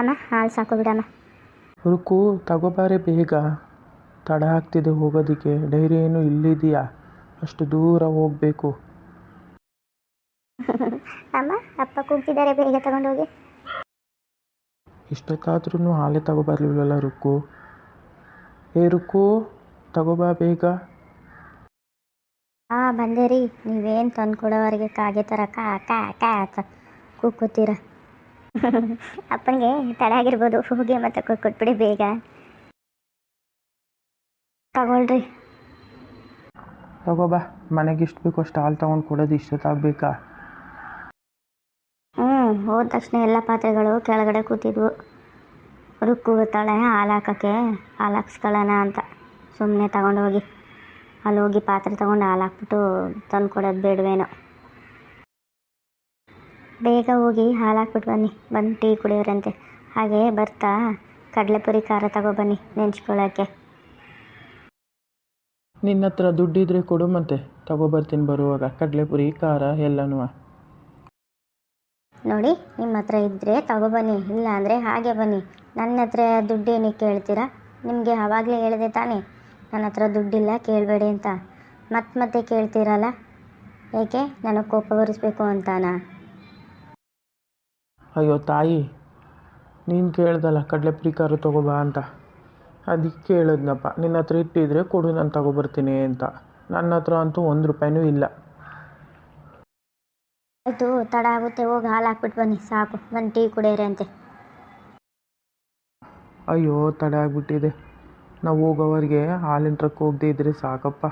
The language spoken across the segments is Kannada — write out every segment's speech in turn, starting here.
ಅಮ್ಮ ಹಾಲು ಸಾಕು ಬಿಡಮ್ಮ. ರುಕ್ಕು ತಗೋಬಾರೆ ಬೇಗ, ತಡ ಆಗ್ತಿದೆ ಹೋಗೋದಕ್ಕೆ. ಡೈರಿ ಏನು ಇಲ್ಲಿದೆಯಾ? ಅಷ್ಟು ದೂರ ಹೋಗಬೇಕು. ಅಮ್ಮ ಅಪ್ಪ ಕೂಗ್ತಿದ್ದಾರೆ, ಬೇಗ ತಗೊಂಡೋಗಿ. ಇಷ್ಟೊತ್ತಾದ್ರೂ ಹಾಲೇ ತಗೋಬರ್ಲಿಲ್ವಲ್ಲ ರುಕ್ಕು. ರುಕ್ಕು ತಗೋಬಾ ಬೇಗ. ಬಂದೆ ರೀ. ನೀವೇನು ತಂದು ಕೊಡೋವರೆಗೆ ಕಾಗೆ ಥರ ಕಾ ಕಾ ಕಾ ಅಂತ ಕೂಗ್ಕೋತೀರ. ಅಪ್ಪನಿಗೆ ತಡ ಆಗಿರ್ಬೋದು, ಹೋಗಿ ಮತ್ತೆ ಕೊಟ್ಬಿಡಿ ಬೇಗ. ತಗೊಳ್ರಿ. ತಗೋಬಾ. ಮನೆಗೆ ಇಷ್ಟು ಬೇಕು ಅಷ್ಟು ಹಾಲು ತೊಗೊಂಡು ಕೊಡೋದು ಇಷ್ಟೊತ್ತಾಗಬೇಕಾ? ಹೋದ ತಕ್ಷಣ ಎಲ್ಲ ಪಾತ್ರೆಗಳು ಕೆಳಗಡೆ ಕೂತಿದ್ವು. ರುಕ್ಕು ಗೊತ್ತಾಳೆ ಹಾಲು ಹಾಕೋಕ್ಕೆ, ಹಾಲು ಹಾಕ್ಸ್ಕೊಳ್ಳೋಣ ಅಂತ. ಸುಮ್ಮನೆ ತಗೊಂಡೋಗಿ ಅಲ್ಲಿ ಹೋಗಿ ಪಾತ್ರೆ ತೊಗೊಂಡು ಹಾಲು ಹಾಕ್ಬಿಟ್ಟು ತಂದು ಕೊಡೋದು ಬೇಡವೇನೋ. ಬೇಗ ಹೋಗಿ ಹಾಲು ಹಾಕ್ಬಿಟ್ಟು ಬನ್ನಿ, ಬಂದು ಟೀ ಕುಡಿಯೋರಂತೆ. ಹಾಗೆ ಬರ್ತಾ ಕಡಲೆಪುರಿ ಖಾರ ತಗೊಬನ್ನಿ ನೆಂಚ್ಕೊಳ್ಳೋಕ್ಕೆ. ನಿನ್ನ ಹತ್ರ ದುಡ್ಡಿದ್ರೆ ಕೊಡು, ಮತ್ತೆ ತಗೊಬರ್ತೀನಿ ಬರುವಾಗ ಕಡಲೆಪುರಿ ಖಾರ ಎಲ್ಲನೂ. ನೋಡಿ, ನಿಮ್ಮ ಹತ್ರ ಇದ್ದರೆ ತಗೊಬನ್ನಿ, ಇಲ್ಲ ಅಂದರೆ ಹಾಗೆ ಬನ್ನಿ. ನನ್ನ ಹತ್ರ ದುಡ್ಡೇನಕ್ಕೆ ಕೇಳ್ತೀರಾ? ನಿಮಗೆ ಆವಾಗಲೇ ಹೇಳಿದೆ ತಾನೇ ನನ್ನ ಹತ್ರ ದುಡ್ಡಿಲ್ಲ ಕೇಳಬೇಡಿ ಅಂತ. ಮತ್ತೆ ಕೇಳ್ತೀರಲ್ಲ, ಏಕೆ? ನನಗೆ ಕೋಪ ಬರಿಸ್ಬೇಕು ಅಂತಾನಾ? ಅಯ್ಯೋ ತಾಯಿ, ನೀನು ಕೇಳ್ದಲ್ಲ ಕಡಲೆಪುರಿ ಖಾರ ತೊಗೊಬಾ ಅಂತ, ಅದಕ್ಕೆ ಕೇಳಿದ್ನಪ್ಪ. ನಿನ್ನ ಹತ್ರ ಇಟ್ಟಿದ್ರೆ ಕೊಡು, ನಾನು ತಗೊಬರ್ತೀನಿ ಅಂತ. ನನ್ನ ಹತ್ರ ಅಂತೂ 1 ರೂಪಾಯಿನೂ ಇಲ್ಲ. ಆಯಿತು, ತಡ ಆಗುತ್ತೆ, ಹೋಗಿ ಹಾಲು ಹಾಕ್ಬಿಟ್ಟು ಬನ್ನಿ ಸಾಕು. ಬಂದು ಟೀ ಕುಡಿಯೋರೆ ಅಂತೆ. ಅಯ್ಯೋ ತಡ ಆಗಿಬಿಟ್ಟಿದೆ. ನಾವು ಹೋಗೋವರೆಗೆ ಹಾಲಿನ ಟ್ರಕ್ ಹೋಗದೇ ಇದ್ದರೆ ಸಾಕಪ್ಪ.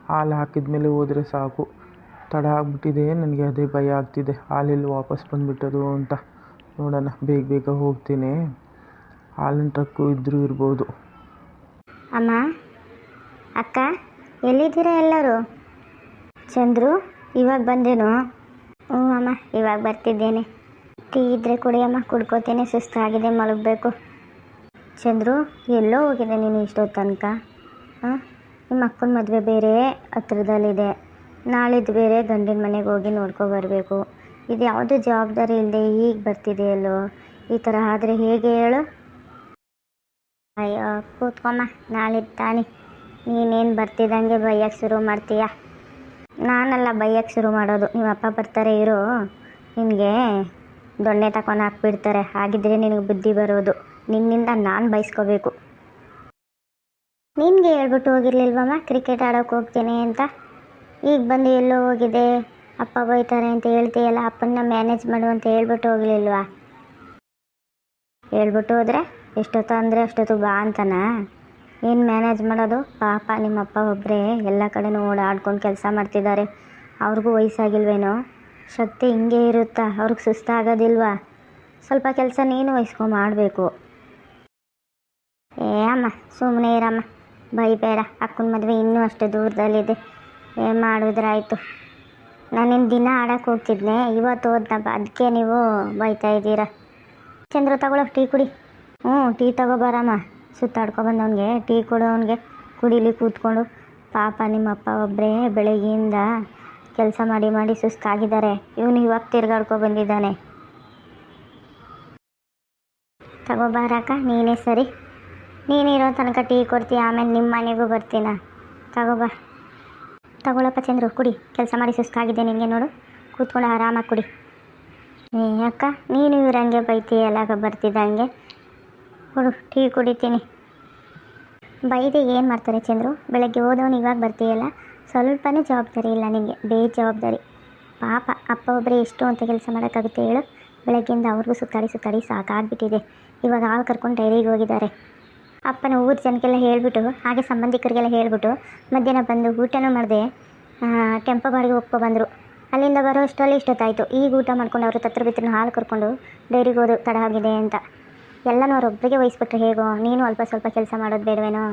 ಹಾಲು ಹಾಕಿದ ಮೇಲೆ ಹೋದರೆ ಸಾಕು. ತಡ ಆಗಿಬಿಟ್ಟಿದೆ, ನನಗೆ ಅದೇ ಭಯ ಆಗ್ತಿದೆ, ಹಾಲೆಲ್ಲಿ ವಾಪಸ್ ಬಂದುಬಿಟ್ಟದು ಅಂತ. ನೋಡೋಣ, ಬೇಗ ಹೋಗ್ತೀನಿ. ಹಾಲಿನ ಟ್ರಕ್ಕು ಇದ್ದರೂ ಇರ್ಬೋದು. ಅಮ್ಮ, ಅಕ್ಕ, ಎಲ್ಲಿದ್ದೀರಾ ಎಲ್ಲರೂ? ಚಂದ್ರು ಇವಾಗ ಬಂದೇನು? ಹ್ಞೂ ಅಮ್ಮ, ಇವಾಗ ಬರ್ತಿದ್ದೇನೆ. ಟೀ ಇದ್ದರೆ ಕುಡಿಯಮ್ಮ, ಕುಡ್ಕೋತೇನೆ, ಸುಸ್ತಾಗಿದೆ, ಮಲಗಬೇಕು. ಚಂದ್ರು, ಎಲ್ಲೋ ಹೋಗಿದೆ ನೀನು ಇಷ್ಟೊತ್ತು ತನಕ? ನಿಮ್ಮ ಅಕ್ಕನ ಮದುವೆ ಬೇರೆ ಹತ್ರದಲ್ಲಿದೆ, ನಾಳಿದ್ದು ಬೇರೆ ಗಂಡಿನ ಮನೆಗೆ ಹೋಗಿ ನೋಡ್ಕೊಬರ್ಬೇಕು. ಇದು ಯಾವುದೂ ಜವಾಬ್ದಾರಿ ಇಲ್ಲದೆ ಈಗ ಬರ್ತಿದೆಯಲ್ಲೋ. ಈ ಥರ ಆದರೆ ಹೇಗೆ ಹೇಳು? ಅಯ್ಯೋ ಕೂತ್ಕೊಮ್ಮ, ನಾಳಿದ್ದು ತಾನೆ. ನೀನೇನು ಬರ್ತಿದ್ದಂಗೆ ಬೈಯಕ್ಕೆ ಶುರು ಮಾಡ್ತೀಯ? ನಾನೆಲ್ಲ ಬೈಯಕ್ಕೆ ಶುರು ಮಾಡೋದು. ನಿಮ್ಮ ಅಪ್ಪ ಬರ್ತಾರೆ ಇರು, ನಿನಗೆ ದೊಣ್ಣೆ ತಗೊಂಡು ಹಾಕ್ಬಿಡ್ತಾರೆ. ಹಾಗಿದ್ರೆ ನಿನಗೆ ಬುದ್ಧಿ ಬರೋದು. ನಿನ್ನಿಂದ ನಾನು ಬೈಸ್ಕೋಬೇಕು. ನಿನಗೆ ಹೇಳ್ಬಿಟ್ಟು ಹೋಗಿರ್ಲಿಲ್ವಮ್ಮ ಕ್ರಿಕೆಟ್ ಆಡೋಕ್ಕೆ ಹೋಗ್ತೀನಿ ಅಂತ? ಈಗ ಬಂದು ಎಲ್ಲೋ ಹೋಗಿದೆ, ಅಪ್ಪ ಬೈತಾರೆ ಅಂತ ಹೇಳ್ತೀಯಲ್ಲ. ಅಪ್ಪನ್ನ ಮ್ಯಾನೇಜ್ ಮಾಡು ಅಂತ ಹೇಳ್ಬಿಟ್ಟು ಹೋಗಲಿಲ್ವಾ? ಹೇಳ್ಬಿಟ್ಟು ಹೋದರೆ ಎಷ್ಟೊತ್ತು ಅಂದರೆ ಅಷ್ಟೊತ್ತು ಬಾ ಅಂತನಾ? ಏನು ಮ್ಯಾನೇಜ್ ಮಾಡೋದು? ಪಾಪ ನಿಮ್ಮಪ್ಪ ಒಬ್ಬರೇ ಎಲ್ಲ ಕಡೆನೂ ಓಡಾಡ್ಕೊಂಡು ಕೆಲಸ ಮಾಡ್ತಿದ್ದಾರೆ. ಅವ್ರಿಗೂ ವಯಸ್ಸಾಗಿಲ್ವೇನೋ? ಶಕ್ತಿ ಹಿಂಗೆ ಇರುತ್ತಾ? ಅವ್ರಿಗೆ ಸುಸ್ತಾಗೋದಿಲ್ವಾ? ಸ್ವಲ್ಪ ಕೆಲಸ ನೀನು ವಹಿಸ್ಕೊಂಡು ಮಾಡಬೇಕು. ಅಮ್ಮ ಸುಮ್ಮನೆ ಇರಮ್ಮ, ಬೈಬೇಡ. ಅಕ್ಕನ ಮದುವೆ ಇನ್ನೂ ಅಷ್ಟು ದೂರದಲ್ಲಿದೆ, ಏನು ಮಾಡಿದ್ರಾಯ್ತು. ನಾನಿನ್ನು ದಿನ ಆಡೋಕ್ಕೆ ಹೋಗ್ತಿದ್ನೆ, ಇವತ್ತು ಹೋದ್ನಪ್ಪ, ಅದಕ್ಕೆ ನೀವು ಬೈತಾ ಇದ್ದೀರಾ. ಚಂದ್ರ ತಗೊಳ್ಳೋ, ಟೀ ಕುಡಿ. ಟೀ ತಗೋಬಾರಮ್ಮ. ಸುತ್ತಾಡ್ಕೊಬಂದವನಿಗೆ ಟೀ ಕೊಡೋವನಿಗೆ ಕುಡೀಲಿ ಕೂತ್ಕೊಂಡು. ಪಾಪ ನಿಮ್ಮಪ್ಪ ಒಬ್ಬರೇ ಬೆಳಗ್ಗೆಯಿಂದ ಕೆಲಸ ಮಾಡಿ ಸುಸ್ತಾಗಿದ್ದಾರೆ. ಇವನು ಇವಾಗ ತಿರ್ಗಾಡ್ಕೊಬಂದಿದ್ದಾನೆ. ತಗೋಬಾರಕ್ಕ, ನೀನೇ ಸರಿ. ನೀನಿರೋ ತನಕ ಟೀ ಕೊಡ್ತೀಯ, ಆಮೇಲೆ ನಿಮ್ಮ ಮನೆಗೂ ಬರ್ತೀನ. ತಗೋಬಾ. ತಗೊಳಪ್ಪ ಚಂದ್ರು, ಕುಡಿ. ಕೆಲಸ ಮಾಡಿ ಸುಸ್ತಾಗಿದೆ ನಿನಗೆ, ನೋಡು, ಕೂತ್ಕೊಂಡು ಆರಾಮಾಗಿ ಕುಡಿ. ಅಕ್ಕ, ನೀನು ಇವ್ರಂಗೆ ಬೈತೀಯಲ್ಲ ಬರ್ತಿದ್ದಂಗೆ. ಕೊಡು, ಟೀ ಕುಡಿತೀನಿ. ಬೈದೆ ಏನು ಮಾಡ್ತಾರೆ ಚಂದ್ರು? ಬೆಳಗ್ಗೆ ಹೋದವನು ಇವಾಗ ಬರ್ತೀಯಲ್ಲ, ಸ್ವಲ್ಪನೂ ಜವಾಬ್ದಾರಿ ಇಲ್ಲ ನಿನಗೆ, ಬೇಜವಾಬ್ದಾರಿ. ಪಾಪ ಅಪ್ಪ ಒಬ್ಬರೇ ಎಷ್ಟು ಅಂತ ಕೆಲಸ ಮಾಡೋಕ್ಕಾಗುತ್ತೆ ಹೇಳು? ಬೆಳಗ್ಗೆಯಿಂದ ಅವ್ರಿಗೂ ಸುತ್ತಾಡಿ ಸಾಕಾಗ್ಬಿಟ್ಟಿದೆ. ಇವಾಗ ಹಾಲು ಕರ್ಕೊಂಡು ಡೈರಿಗೆ ಹೋಗಿದ್ದಾರೆ. ಅಪ್ಪನ ಊರ ಜನಕ್ಕೆಲ್ಲ ಹೇಳಿಬಿಟ್ಟು, ಹಾಗೆ ಸಂಬಂಧಿಕರಿಗೆಲ್ಲ ಹೇಳಿಬಿಟ್ಟು ಮಧ್ಯಾಹ್ನ ಬಂದು ಊಟನೂ ಮಾಡಿದೆ ಟೆಂಪೋ ಬಾಡಿಗೆ ಹೋಗ್ಕೊಬಂದರು. ಅಲ್ಲಿಂದ ಬರೋ ಅಷ್ಟರಲ್ಲಿ ಇಷ್ಟೊತ್ತಾಯಿತು. ಈಗ ಊಟ ಮಾಡ್ಕೊಂಡು ಅವರು ತತ್ರ ಬಿತ್ತನ ಹಾಲು ಕರ್ಕೊಂಡು ಡೈರಿಗೆ ಹೋದು ತಡ ಆಗಿದೆ ಅಂತ. ಎಲ್ಲನೂ ಅವರೊಬ್ಬರಿಗೆ ವಹಿಸ್ಬಿಟ್ರೆ ಹೇಗೋ? ನೀನು ಅಲ್ಪ ಸ್ವಲ್ಪ ಕೆಲಸ ಮಾಡೋದು ಬೇಡವೇನೋ?